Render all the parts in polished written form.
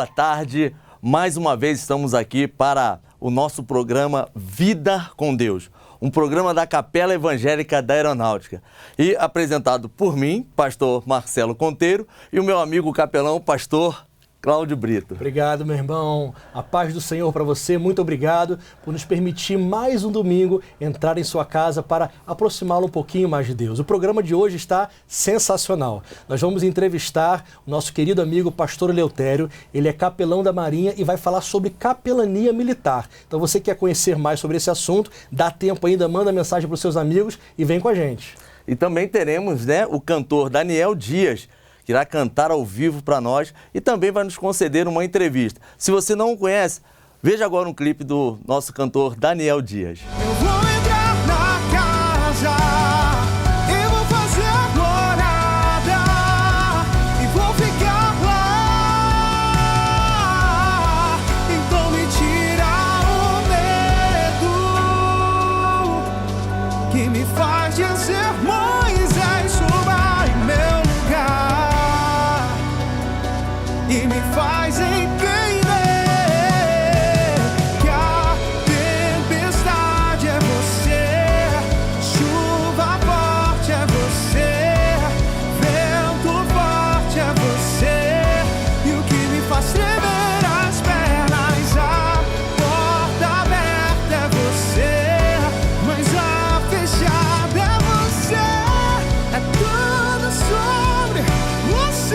boa tarde. Mais uma vez estamos aqui para o nosso programa Vida com Deus, um programa da Capela Evangélica da Aeronáutica e apresentado por mim, pastor Marcelo Conteiro, e o meu amigo capelão, pastor Cláudio Brito. Obrigado, meu irmão. A paz do Senhor para você. Muito obrigado por nos permitir mais um domingo entrar em sua casa para aproximá-lo um pouquinho mais de Deus. O programa de hoje está sensacional. Nós vamos entrevistar o nosso querido amigo pastor Eleutério. Ele é capelão da Marinha e vai falar sobre capelania militar. Então você quer conhecer mais sobre esse assunto, dá tempo ainda, manda mensagem para os seus amigos e vem com a gente. E também teremos, o cantor Daniel Dias, que irá cantar ao vivo para nós e também vai nos conceder uma entrevista. Se você não o conhece, veja agora um clipe do nosso cantor Daniel Dias. Eu vou entrar na casa, eu vou fazer a morada e vou ficar lá. Então me tira o medo que me faz dizer: Moisés, suba em meu lugar e me faz entender que a tempestade é você, chuva forte é você, vento forte é você, e o que me faz tremer as pernas, a porta aberta é você, mas a fechada é você, é tudo sobre você.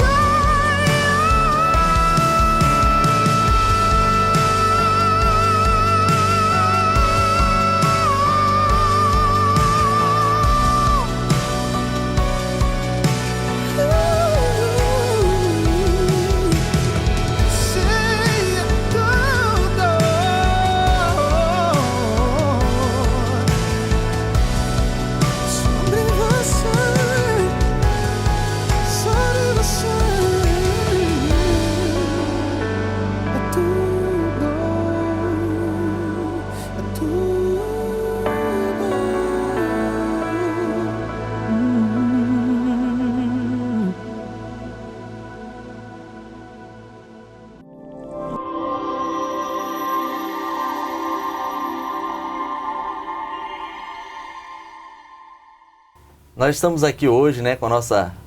Nós estamos aqui hoje,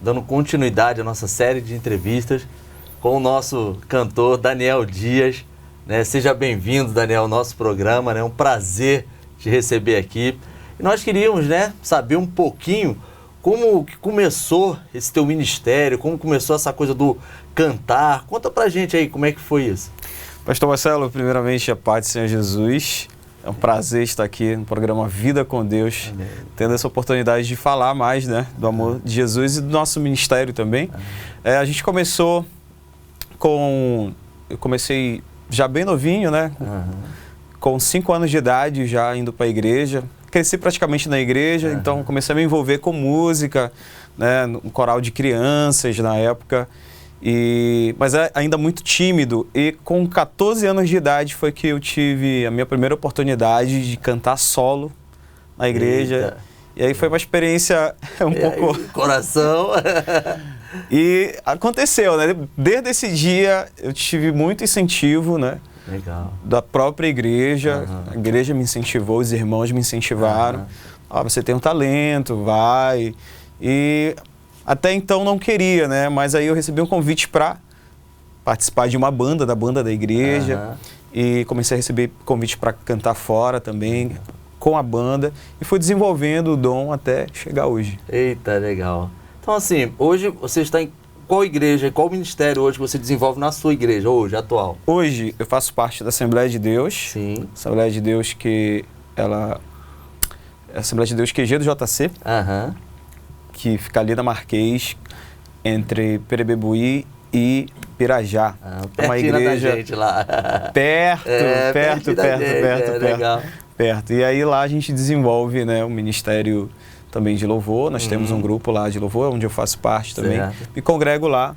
dando continuidade à nossa série de entrevistas com o nosso cantor Daniel Dias. Seja bem-vindo, Daniel, ao nosso programa. É um prazer te receber aqui. E nós queríamos, saber um pouquinho como que começou esse teu ministério, como começou essa coisa do cantar. Conta pra gente aí como é que foi isso. Pastor Marcelo, primeiramente a paz do Senhor Jesus. É um prazer estar aqui no programa Vida com Deus, amém, tendo essa oportunidade de falar mais, do amor de Jesus e do nosso ministério também. A gente começou eu comecei já bem novinho, com 5 anos de idade, já indo para a igreja. Cresci praticamente na igreja, então comecei a me envolver com música, no coral de crianças na época. Mas ainda muito tímido, e com 14 anos de idade foi que eu tive a minha primeira oportunidade de cantar solo na igreja. Eita. E aí foi uma experiência pouco... Coração! E aconteceu, Desde esse dia eu tive muito incentivo, Legal. Da própria igreja. A igreja me incentivou, os irmãos me incentivaram. Você tem um talento, vai. E até então não queria, mas aí eu recebi um convite para participar de uma banda, da banda da igreja, e comecei a receber convite para cantar fora também, com a banda, e fui desenvolvendo o dom até chegar hoje. Eita, legal. Então assim, hoje você está em qual igreja, qual ministério hoje você desenvolve na sua igreja, hoje, atual? Hoje eu faço parte da Assembleia de Deus. Sim. Assembleia de Deus Assembleia de Deus QG do JC. Que fica ali na Marquês, entre Perebebuí e Pirajá. Uma igreja da gente lá. Perto. Legal. Perto. E aí lá a gente desenvolve, um ministério também de louvor. Nós temos um grupo lá de louvor, onde eu faço parte também. Certo. Me congrego lá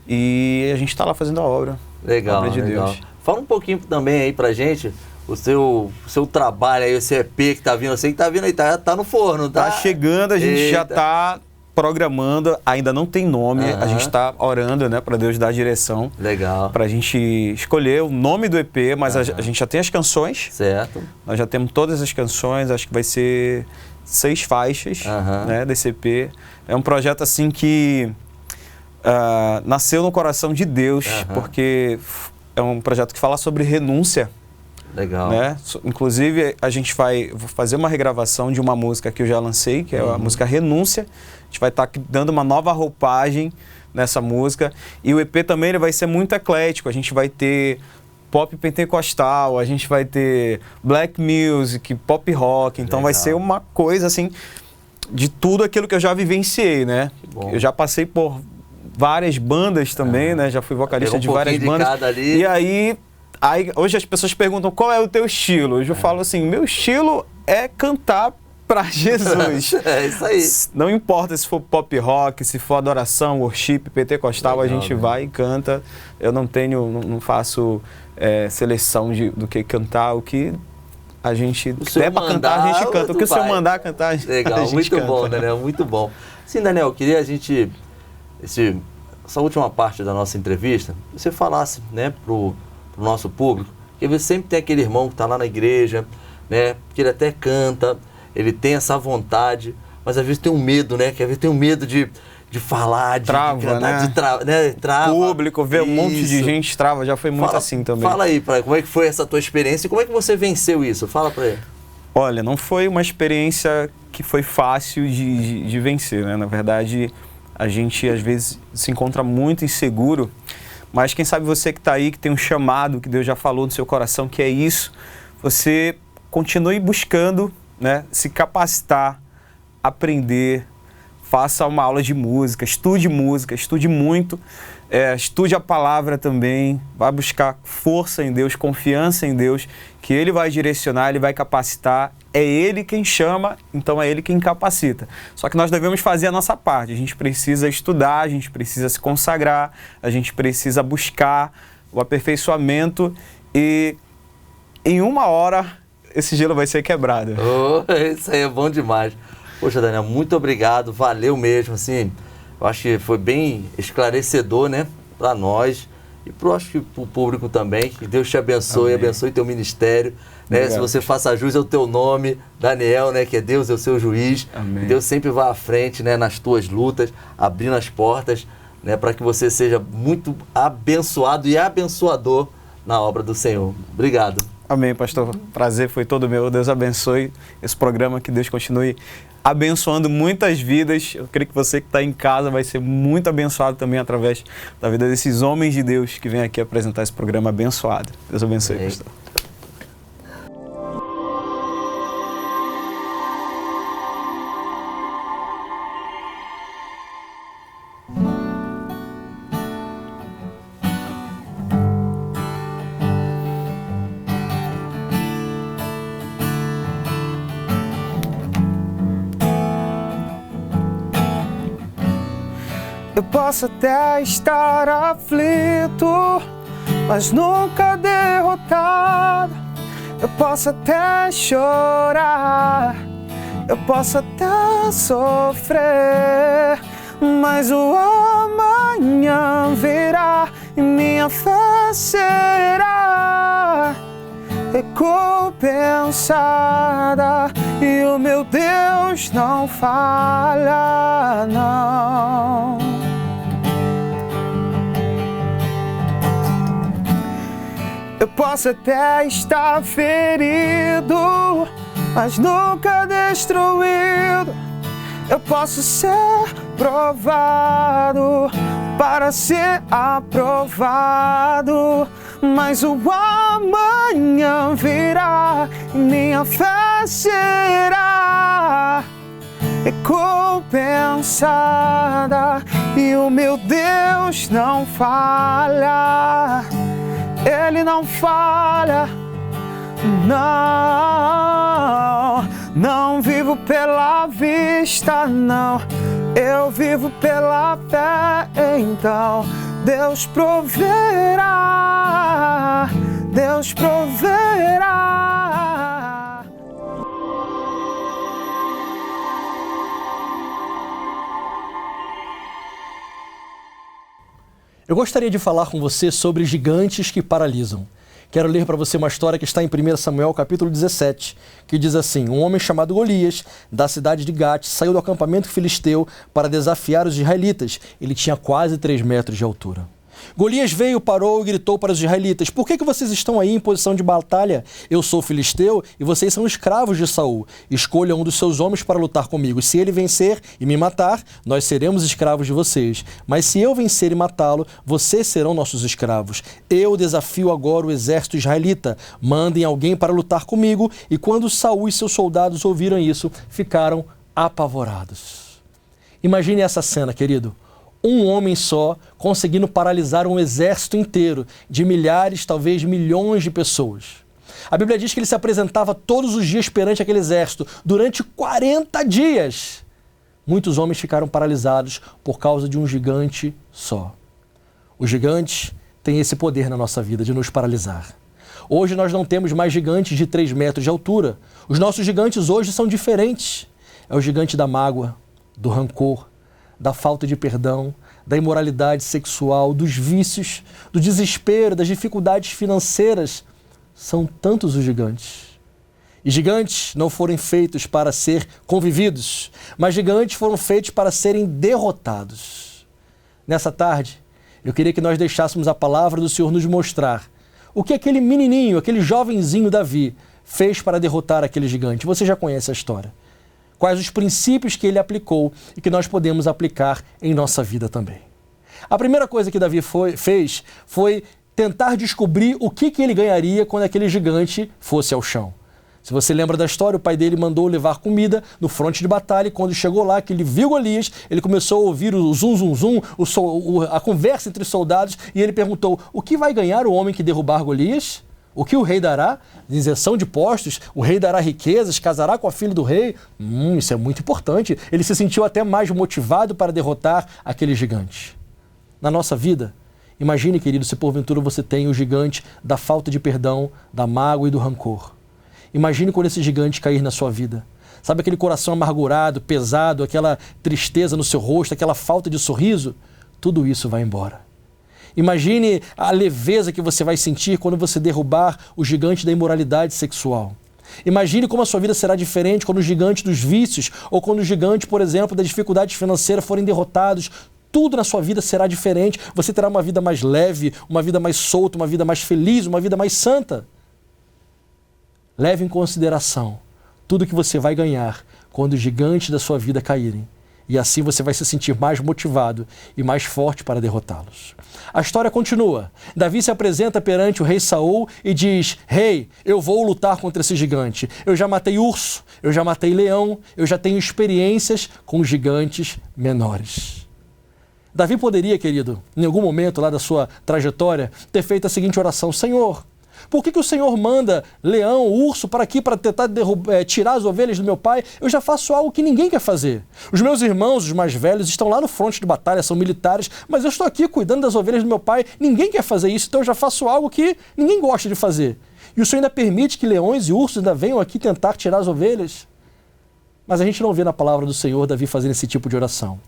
e a gente está lá fazendo a obra. Legal, a obra de legal. Deus. Fala um pouquinho também aí pra gente o seu trabalho aí, esse EP que tá vindo, eu sei que tá vindo aí, tá no forno, tá? Tá chegando, a gente já tá programando, ainda não tem nome, a gente está orando, né, para Deus dar a direção. Legal. Para a gente escolher o nome do EP, mas a gente já tem as canções. Certo. Nós já temos todas as canções, acho que vai ser 6 faixas, né, desse EP. É um projeto assim que nasceu no coração de Deus, porque é um projeto que fala sobre renúncia. Legal. Né? Inclusive, vou fazer uma regravação de uma música que eu já lancei, que é a música Renúncia. A gente vai estar dando uma nova roupagem nessa música. E o EP também ele vai ser muito eclético. A gente vai ter pop pentecostal, a gente vai ter black music, pop rock. Então vai ser uma coisa assim de tudo aquilo que eu já vivenciei, né? Eu já passei por várias bandas também, né? Já fui vocalista de várias bandas. E aí, hoje as pessoas perguntam qual é o teu estilo. Hoje eu falo assim, meu estilo é cantar para Jesus. É isso aí. Não importa se for pop rock, se for adoração, worship, pentecostal, a gente vai e canta. Eu não faço seleção do que cantar, o que a gente der para cantar, a gente canta. O que o senhor mandar cantar, a gente Legal, muito canta. Bom, Daniel, muito bom. Sim, Daniel, queria essa última parte da nossa entrevista, você falasse, né, pro nosso público, que você sempre tem aquele irmão que está lá na igreja, né, que ele até canta, ele tem essa vontade, mas às vezes tem um medo, né, que às vezes tem um medo de falar, trava, de cantar, né? Trava. Público, ver um monte de gente trava, já foi muito assim também. Fala aí, como é que foi essa tua experiência e como é que você venceu isso? Fala pra ele. Olha, não foi uma experiência que foi fácil de vencer, né? Na verdade, a gente às vezes se encontra muito inseguro, mas quem sabe você que está aí, que tem um chamado, que Deus já falou no seu coração, que é isso, você continue buscando, né, se capacitar, aprender, faça uma aula de música, estude muito, estude a palavra também, vai buscar força em Deus, confiança em Deus, que Ele vai direcionar, Ele vai capacitar, é Ele quem chama, então é Ele quem capacita. Só que nós devemos fazer a nossa parte, a gente precisa estudar, a gente precisa se consagrar, a gente precisa buscar o aperfeiçoamento e em 1 hora esse gelo vai ser quebrado. Isso aí é bom demais. Poxa, Daniel, muito obrigado, valeu mesmo, assim, eu acho que foi bem esclarecedor, né, para nós e acho que pro público também, que Deus te abençoe, abençoe teu ministério, né, se você faça jus ao teu nome, Daniel, né, que é Deus, é o seu juiz, que Deus sempre vá à frente, né, nas tuas lutas, abrindo as portas, né, para que você seja muito abençoado e abençoador na obra do Senhor. Obrigado. Amém, pastor. Prazer foi todo meu. Deus abençoe esse programa, que Deus continue abençoando muitas vidas. Eu creio que você que está em casa vai ser muito abençoado também através da vida desses homens de Deus que vêm aqui apresentar esse programa abençoado. Deus abençoe, pastor. Eu posso até estar aflito, mas nunca derrotado. Eu posso até chorar, eu posso até sofrer, mas o amanhã virá e minha fé será recompensada. E o meu Deus não falha, não. Eu posso até estar ferido, mas nunca destruído. Eu posso ser provado para ser aprovado, mas o amanhã virá e minha fé será recompensada. E o meu Deus não falha. Ele não falha, não vivo pela vista, não, eu vivo pela fé, então Deus proverá, Deus proverá. Eu gostaria de falar com você sobre gigantes que paralisam. Quero ler para você uma história que está em 1 Samuel, capítulo 17, que diz assim: um homem chamado Golias, da cidade de Gate, saiu do acampamento filisteu para desafiar os israelitas. Ele tinha quase 3 metros de altura. Golias veio, parou e gritou para os israelitas: por que vocês estão aí em posição de batalha? Eu sou filisteu e vocês são escravos de Saul. Escolha um dos seus homens para lutar comigo. Se ele vencer e me matar, nós seremos escravos de vocês. Mas se eu vencer e matá-lo, vocês serão nossos escravos. Eu desafio agora o exército israelita. Mandem alguém para lutar comigo. E quando Saul e seus soldados ouviram isso, ficaram apavorados. Imagine essa cena, querido. Um homem só conseguindo paralisar um exército inteiro de milhares, talvez milhões de pessoas. A Bíblia diz que ele se apresentava todos os dias perante aquele exército durante 40 dias. Muitos homens ficaram paralisados por causa de um gigante só. Os gigantes têm esse poder na nossa vida de nos paralisar. Hoje nós não temos mais gigantes de 3 metros de altura. Os nossos gigantes hoje são diferentes. É o gigante da mágoa, do rancor, da falta de perdão, da imoralidade sexual, dos vícios, do desespero, das dificuldades financeiras. São tantos os gigantes. E gigantes não foram feitos para ser convividos, mas gigantes foram feitos para serem derrotados. Nessa tarde, eu queria que nós deixássemos a palavra do Senhor nos mostrar o que aquele menininho, aquele jovenzinho Davi fez para derrotar aquele gigante. Você já conhece a história. Quais os princípios que ele aplicou e que nós podemos aplicar em nossa vida também. A primeira coisa que Davi fez foi tentar descobrir o que ele ganharia quando aquele gigante fosse ao chão. Se você lembra da história, o pai dele mandou levar comida no fronte de batalha e quando chegou lá, que ele viu Golias, ele começou a ouvir o zum, zum, zum, a conversa entre os soldados e ele perguntou: o que vai ganhar o homem que derrubar Golias? O que o rei dará? Isenção de impostos, o rei dará riquezas, casará com a filha do rei. Isso é muito importante. Ele se sentiu até mais motivado para derrotar aquele gigante. Na nossa vida, imagine, querido, se porventura você tem o gigante da falta de perdão, da mágoa e do rancor. Imagine quando esse gigante cair na sua vida. Sabe aquele coração amargurado, pesado, aquela tristeza no seu rosto, aquela falta de sorriso? Tudo isso vai embora. Imagine a leveza que você vai sentir quando você derrubar o gigante da imoralidade sexual. Imagine como a sua vida será diferente quando o gigante dos vícios ou quando o gigante, por exemplo, das dificuldades financeiras forem derrotados. Tudo na sua vida será diferente. Você terá uma vida mais leve, uma vida mais solta, uma vida mais feliz, uma vida mais santa. Leve em consideração tudo que você vai ganhar quando os gigantes da sua vida caírem. E assim você vai se sentir mais motivado e mais forte para derrotá-los. A história continua. Davi se apresenta perante o rei Saul e diz: rei, eu vou lutar contra esse gigante. Eu já matei urso, eu já matei leão, eu já tenho experiências com gigantes menores. Davi poderia, querido, em algum momento lá da sua trajetória, ter feito a seguinte oração: Senhor, por que o Senhor manda leão, urso para aqui para tentar tirar as ovelhas do meu pai? Eu já faço algo que ninguém quer fazer. Os meus irmãos, os mais velhos, estão lá no fronte de batalha, são militares, mas eu estou aqui cuidando das ovelhas do meu pai. Ninguém quer fazer isso, então eu já faço algo que ninguém gosta de fazer. E o Senhor ainda permite que leões e ursos ainda venham aqui tentar tirar as ovelhas? Mas a gente não vê na palavra do Senhor Davi fazendo esse tipo de oração.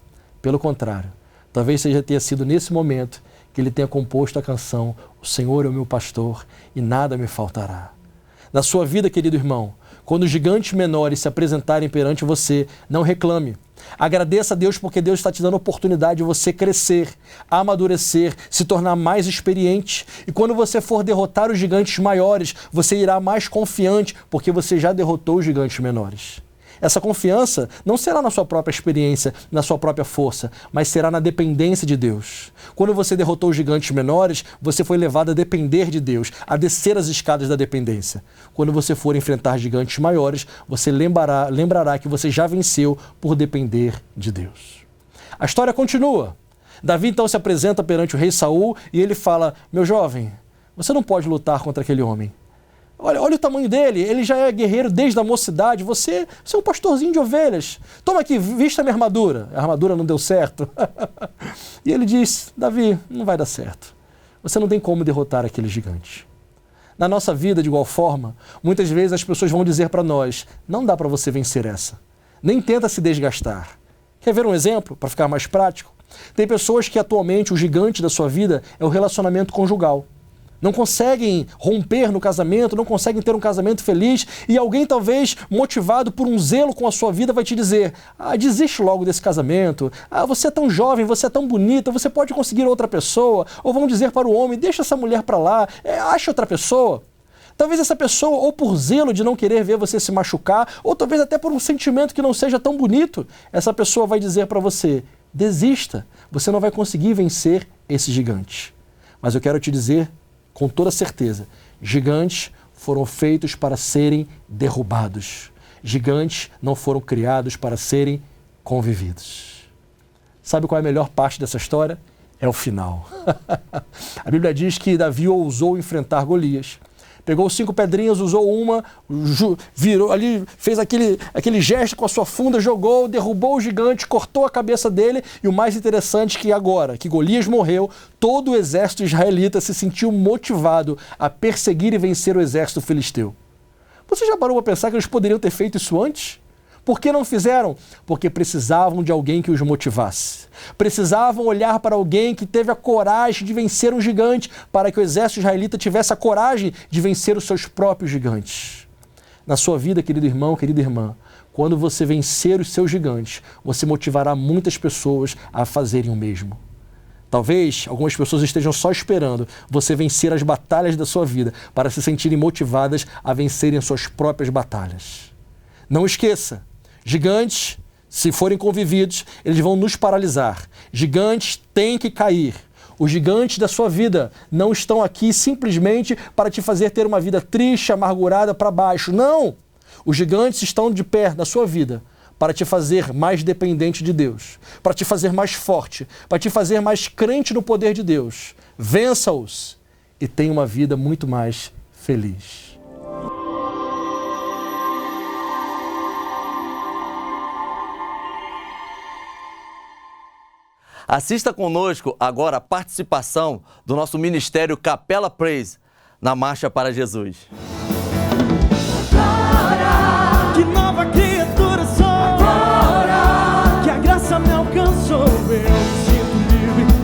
Pelo contrário, talvez tenha sido nesse momento que ele tenha composto a canção O Senhor é o meu pastor e nada me faltará. Na sua vida, querido irmão, quando os gigantes menores se apresentarem perante você, não reclame. Agradeça a Deus porque Deus está te dando a oportunidade de você crescer, amadurecer, se tornar mais experiente. E quando você for derrotar os gigantes maiores, você irá mais confiante porque você já derrotou os gigantes menores. Essa confiança não será na sua própria experiência, na sua própria força, mas será na dependência de Deus. Quando você derrotou os gigantes menores, você foi levado a depender de Deus, a descer as escadas da dependência. Quando você for enfrentar gigantes maiores, você lembrará que você já venceu por depender de Deus. A história continua. Davi então se apresenta perante o rei Saul e ele fala: meu jovem, você não pode lutar contra aquele homem. Olha o tamanho dele, ele já é guerreiro desde a mocidade, você é um pastorzinho de ovelhas. Toma aqui, vista a minha armadura. A armadura não deu certo. E ele diz: Davi, não vai dar certo. Você não tem como derrotar aquele gigante. Na nossa vida, de igual forma, muitas vezes as pessoas vão dizer para nós: não dá para você vencer essa. Nem tenta se desgastar. Quer ver um exemplo, para ficar mais prático? Tem pessoas que atualmente o gigante da sua vida é o relacionamento conjugal. Não conseguem romper no casamento, não conseguem ter um casamento feliz, e alguém talvez motivado por um zelo com a sua vida vai te dizer: desiste logo desse casamento, você é tão jovem, você é tão bonita, você pode conseguir outra pessoa. Ou vão dizer para o homem: deixa essa mulher para lá, acha outra pessoa. Talvez essa pessoa, ou por zelo de não querer ver você se machucar, ou talvez até por um sentimento que não seja tão bonito, essa pessoa vai dizer para você: desista, você não vai conseguir vencer esse gigante. Mas eu quero te dizer com toda certeza, gigantes foram feitos para serem derrubados. Gigantes não foram criados para serem convividos. Sabe qual é a melhor parte dessa história? É o final. A Bíblia diz que Davi ousou enfrentar Golias. Pegou 5 pedrinhas, usou uma, virou ali, fez aquele gesto com a sua funda, jogou, derrubou o gigante, cortou a cabeça dele. E o mais interessante é que agora que Golias morreu, todo o exército israelita se sentiu motivado a perseguir e vencer o exército filisteu. Você já parou para pensar que eles poderiam ter feito isso antes? Por que não fizeram? Porque precisavam de alguém que os motivasse. Precisavam olhar para alguém que teve a coragem de vencer um gigante, para que o exército israelita tivesse a coragem de vencer os seus próprios gigantes. Na sua vida, querido irmão, querida irmã, quando você vencer os seus gigantes, você motivará muitas pessoas a fazerem o mesmo. Talvez algumas pessoas estejam só esperando você vencer as batalhas da sua vida para se sentirem motivadas a vencerem suas próprias batalhas. Não esqueça, gigantes, se forem convividos, eles vão nos paralisar. Gigantes têm que cair. Os gigantes da sua vida não estão aqui simplesmente para te fazer ter uma vida triste, amargurada, para baixo. Não! Os gigantes estão de pé na sua vida para te fazer mais dependente de Deus, para te fazer mais forte, para te fazer mais crente no poder de Deus. Vença-os e tenha uma vida muito mais feliz. Assista conosco agora a participação do nosso ministério Capela Praise na Marcha para Jesus. Agora, que nova criatura sou. Agora, que a graça me alcançou.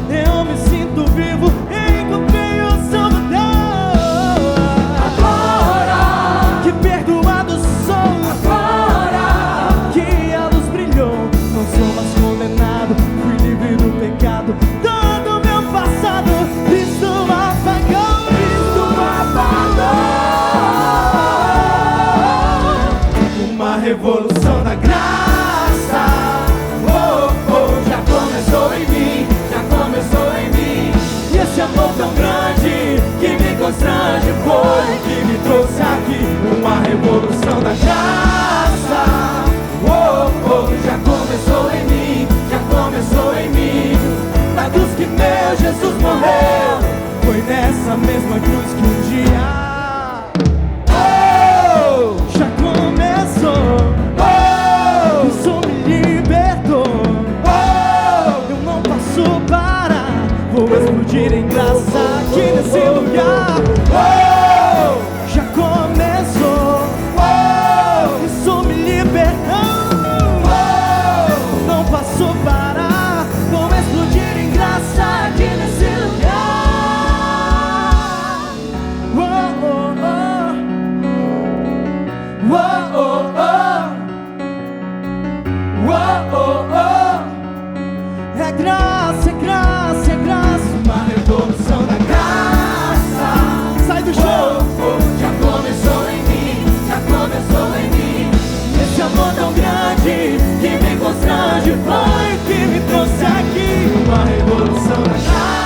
Eu me sinto vivo, encontrei o Salvador. Agora, que perdoado sou. Agora, que a luz brilhou, não sou mais condenado. Fui livre do pecado, todo meu passado Cristo apagou, uma revolução da graça, já começou em mim, e esse amor tão grande que me constrange foi que me trouxe aqui, uma revolução da graça, já começou em mim, na cruz que meu Jesus morreu, foi nessa mesma cruz que um dia já começou, isso me libertou, eu não posso parar, vou explodir em graça aqui nesse lugar, já começou, isso me libertou, não posso parar, vou explodir em graça aqui nesse lugar. É graça, é graça, é graça, uma revolução da graça. Sai do chão. Já começou em mim, esse amor tão grande que me constrange foi que me trouxe aqui, uma revolução da graça.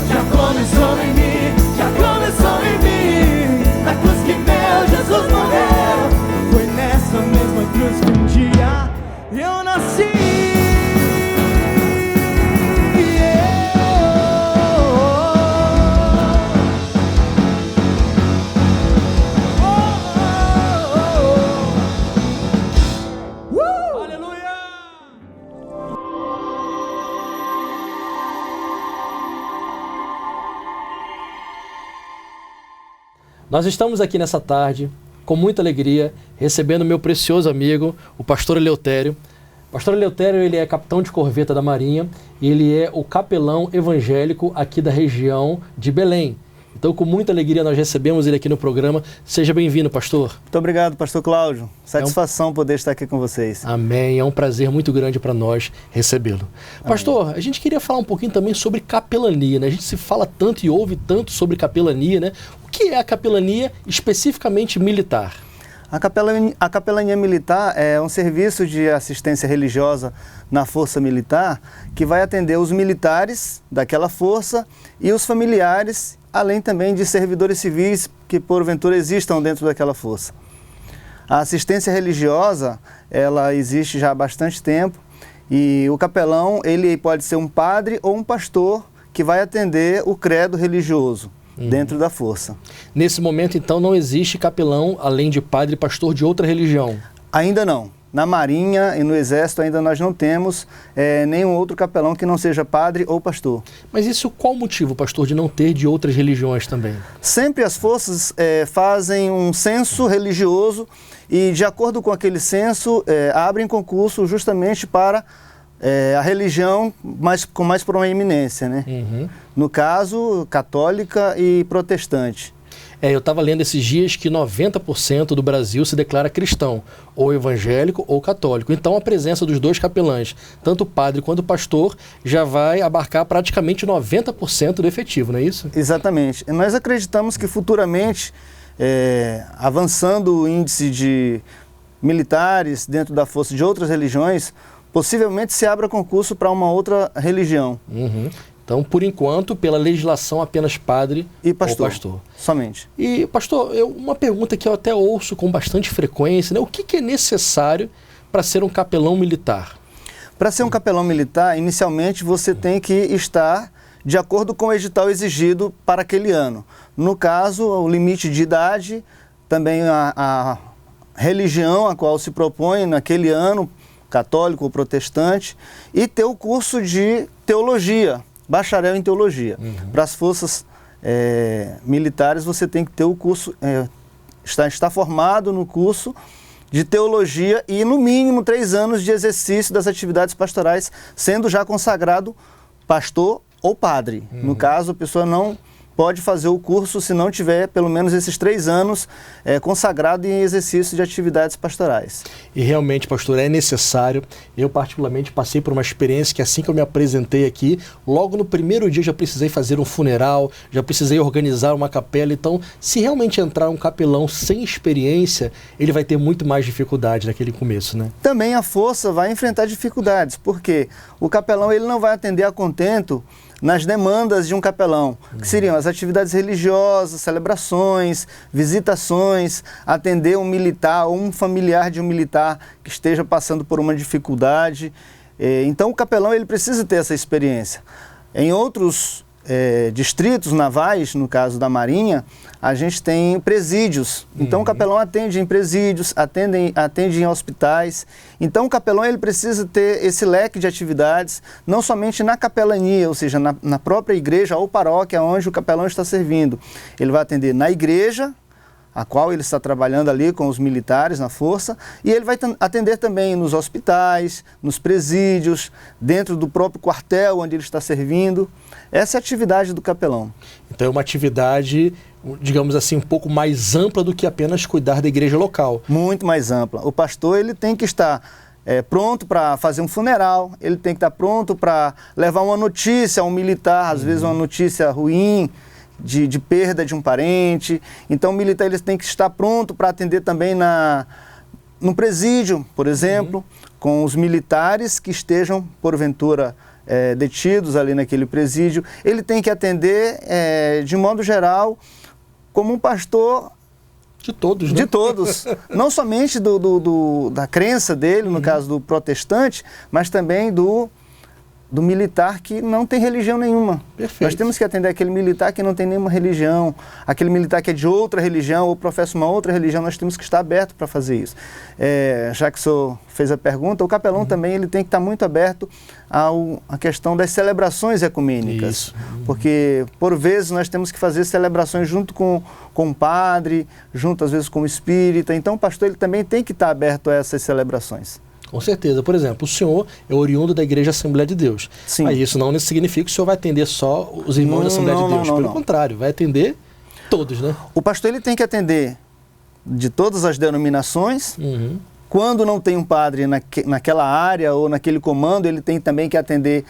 Já começou em mim, na cruz que meu Jesus morreu, foi nessa mesma cruz que um dia eu nasci. Aleluia! Nós estamos aqui nessa tarde com muita alegria, recebendo meu precioso amigo, o pastor Eleutério. O pastor Eleutério, ele é capitão de corveta da Marinha e ele é o capelão evangélico aqui da região de Belém. Então, com muita alegria, nós recebemos ele aqui no programa. Seja bem-vindo, pastor. Muito obrigado, pastor Cláudio. Satisfação poder estar aqui com vocês. Amém. É um prazer muito grande para nós recebê-lo. Pastor, a gente queria falar um pouquinho também sobre capelania, né? A gente se fala tanto e ouve tanto sobre capelania, né? O que é a capelania especificamente militar? A capelania militar é um serviço de assistência religiosa na força militar que vai atender os militares daquela força e os familiares, além também de servidores civis que porventura existam dentro daquela força. A assistência religiosa, ela existe já há bastante tempo e o capelão, ele pode ser um padre ou um pastor que vai atender o credo religioso dentro da força. Nesse momento, então, não existe capelão, além de padre e pastor, de outra religião? Ainda não. Na Marinha e no Exército ainda nós não temos nenhum outro capelão que não seja padre ou pastor. Mas isso qual o motivo, pastor, de não ter de outras religiões também? Sempre as forças fazem um censo religioso e, de acordo com aquele censo, abrem concurso justamente para a religião com mais proeminência, né? No caso, católica e protestante. Eu estava lendo esses dias que 90% do Brasil se declara cristão, ou evangélico ou católico. Então a presença dos dois capelães, tanto o padre quanto o pastor, já vai abarcar praticamente 90% do efetivo, não é isso? Exatamente. E nós acreditamos que futuramente, avançando o índice de militares dentro da força de outras religiões, possivelmente se abra concurso para uma outra religião. Então, por enquanto, pela legislação, apenas padre e pastor, ou pastor. Somente. E, pastor, uma pergunta que eu até ouço com bastante frequência, né? O que é necessário para ser um capelão militar? Para ser um capelão militar, inicialmente você tem que estar de acordo com o edital exigido para aquele ano. No caso, o limite de idade, também a religião a qual se propõe naquele ano, católico ou protestante, e ter o curso de teologia, bacharel em teologia. Para as forças militares, você tem que ter o curso, estar formado no curso de teologia e, no mínimo, 3 anos de exercício das atividades pastorais, sendo já consagrado pastor ou padre. No caso, a pessoa não pode fazer o curso se não tiver pelo menos esses 3 anos consagrado em exercício de atividades pastorais. E realmente, pastor, é necessário. Eu particularmente passei por uma experiência que assim que eu me apresentei aqui, logo no primeiro dia já precisei fazer um funeral, já precisei organizar uma capela. Então, se realmente entrar um capelão sem experiência, ele vai ter muito mais dificuldade naquele começo, né? Também a força vai enfrentar dificuldades, porque o capelão ele não vai atender a contento nas demandas de um capelão, que seriam as atividades religiosas, celebrações, visitações, atender um militar ou um familiar de um militar que esteja passando por uma dificuldade. Então o capelão ele precisa ter essa experiência. Em outros distritos navais, no caso da Marinha, a gente tem presídios. Então o capelão atende em presídios, atende em hospitais. Então o capelão ele precisa ter esse leque de atividades, não somente na capelania, ou seja, na própria igreja ou paróquia onde o capelão está servindo. Ele vai atender na igreja, a qual ele está trabalhando ali com os militares na força, e ele vai atender também nos hospitais, nos presídios, dentro do próprio quartel onde ele está servindo. Essa é a atividade do capelão. Então é uma atividade, digamos assim, um pouco mais ampla do que apenas cuidar da igreja local. Muito mais ampla. O pastor ele tem que estar pronto para fazer um funeral, ele tem que estar pronto para levar uma notícia a um militar, às vezes uma notícia ruim, de perda de um parente. Então o militar ele tem que estar pronto para atender também no presídio, por exemplo, com os militares que estejam, porventura, detidos ali naquele presídio. Ele tem que atender, de modo geral, como um pastor de todos, né? De todos. Não somente da crença dele, no caso do protestante, mas também do do militar que não tem religião nenhuma. Perfeito. Nós temos que atender aquele militar que não tem nenhuma religião, aquele militar que é de outra religião ou professa uma outra religião, nós temos que estar aberto para fazer isso. Já que o senhor fez a pergunta, o capelão também ele tem que estar muito aberto à questão das celebrações ecumênicas. Isso. Porque, por vezes, nós temos que fazer celebrações junto com o padre, junto, às vezes, com o espírita. Então, o pastor ele também tem que estar aberto a essas celebrações. Com certeza. Por exemplo, o senhor é oriundo da Igreja Assembleia de Deus. Sim. Mas isso não significa que o senhor vai atender só os irmãos da Assembleia de Deus. Pelo contrário, vai atender todos, né? O pastor ele tem que atender de todas as denominações. Uhum. Quando não tem um padre naquela área ou naquele comando, ele tem também que atender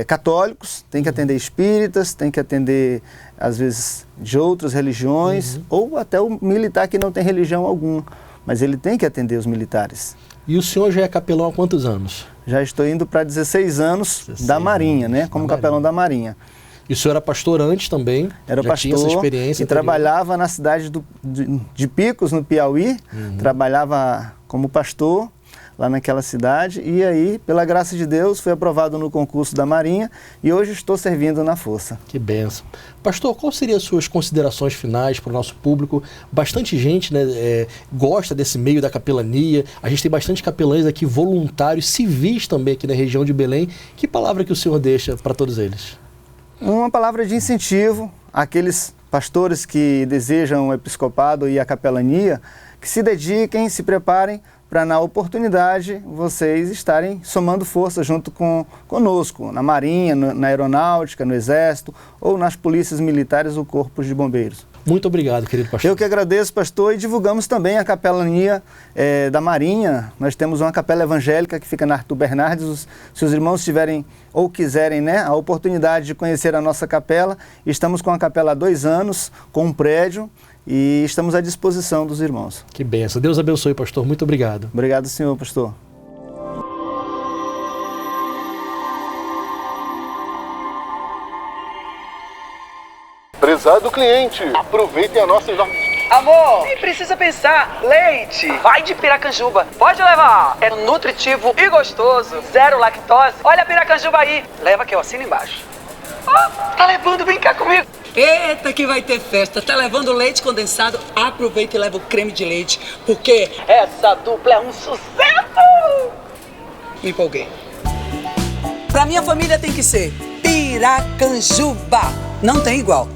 católicos, tem que atender espíritas, tem que atender, às vezes, de outras religiões, ou até o militar que não tem religião alguma. Mas ele tem que atender os militares. E o senhor já é capelão há quantos anos? Já estou indo para 16 anos 16 da Marinha, né? anos Como da capelão Marinha. da Marinha. E o senhor era pastor antes também? Era já pastor tinha essa experiência e anterior? trabalhava na cidade de Picos, no Piauí. Trabalhava como pastor lá naquela cidade. E aí, pela graça de Deus, fui aprovado no concurso da Marinha e hoje estou servindo na Força. Que benção. Pastor, quais seriam as suas considerações finais para o nosso público? Bastante gente, né, gosta desse meio da capelania. A gente tem bastante capelães aqui, voluntários, civis também aqui na região de Belém. Que palavra que o senhor deixa para todos eles? Uma palavra de incentivo àqueles pastores que desejam o episcopado e a capelania, que se dediquem, se preparem para, na oportunidade, vocês estarem somando força junto conosco, na Marinha, na Aeronáutica, no Exército ou nas polícias militares ou corpos de bombeiros. Muito obrigado, querido pastor. Eu que agradeço, pastor, e divulgamos também a capelania da Marinha. Nós temos uma capela evangélica que fica na Arthur Bernardes. Se os irmãos tiverem ou quiserem, né, a oportunidade de conhecer a nossa capela, estamos com a capela há 2 anos, com um prédio, e estamos à disposição dos irmãos. Que benção. Deus abençoe, pastor. Muito obrigado. Obrigado, senhor, pastor. Prezado cliente, aproveitem a nossa... Amor, nem precisa pensar. Leite, vai de Piracanjuba. Pode levar. É nutritivo e gostoso. 0 lactose. Olha a Piracanjuba aí. Leva que eu assino embaixo. Tá levando, vem cá comigo. Eita, que vai ter festa. Tá levando leite condensado? Aproveita e leva o creme de leite, porque essa dupla é um sucesso. Me empolguei. Pra minha família tem que ser Piracanjuba. Não tem igual.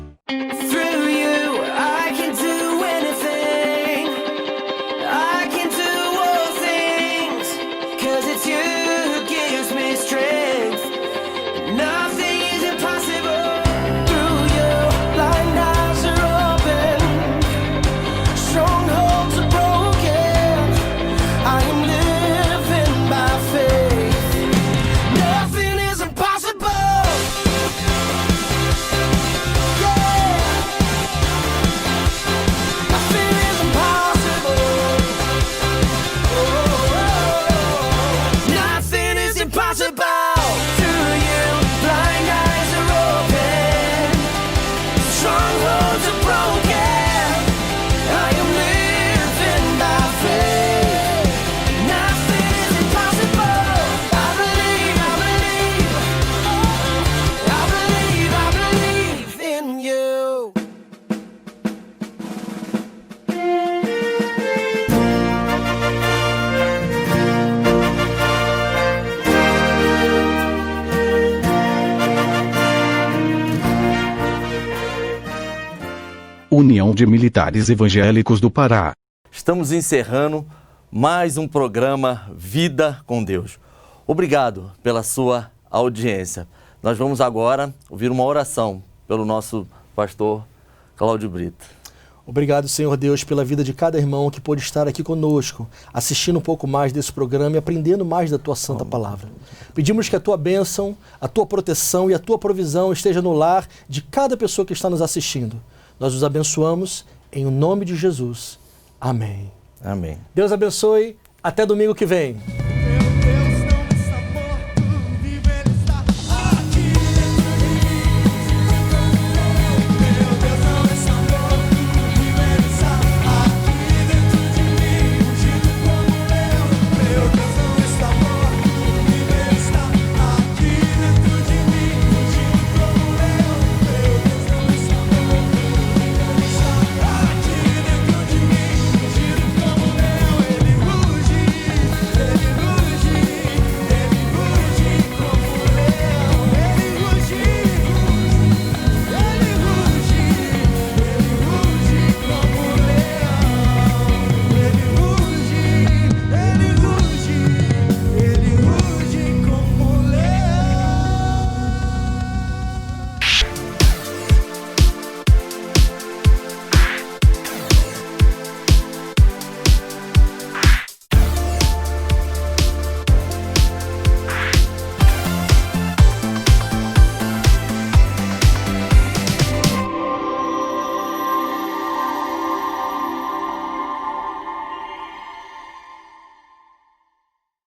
União de Militares Evangélicos do Pará. Estamos encerrando mais um programa Vida com Deus. Obrigado pela sua audiência. Nós vamos agora ouvir uma oração pelo nosso pastor Cláudio Brito. Obrigado, Senhor Deus, pela vida de cada irmão que pôde estar aqui conosco, assistindo um pouco mais desse programa e aprendendo mais da Tua Santa Palavra. Pedimos que a Tua bênção, a Tua proteção e a Tua provisão esteja no lar de cada pessoa que está nos assistindo. Nós os abençoamos em nome de Jesus. Amém. Amém. Deus abençoe. Até domingo que vem.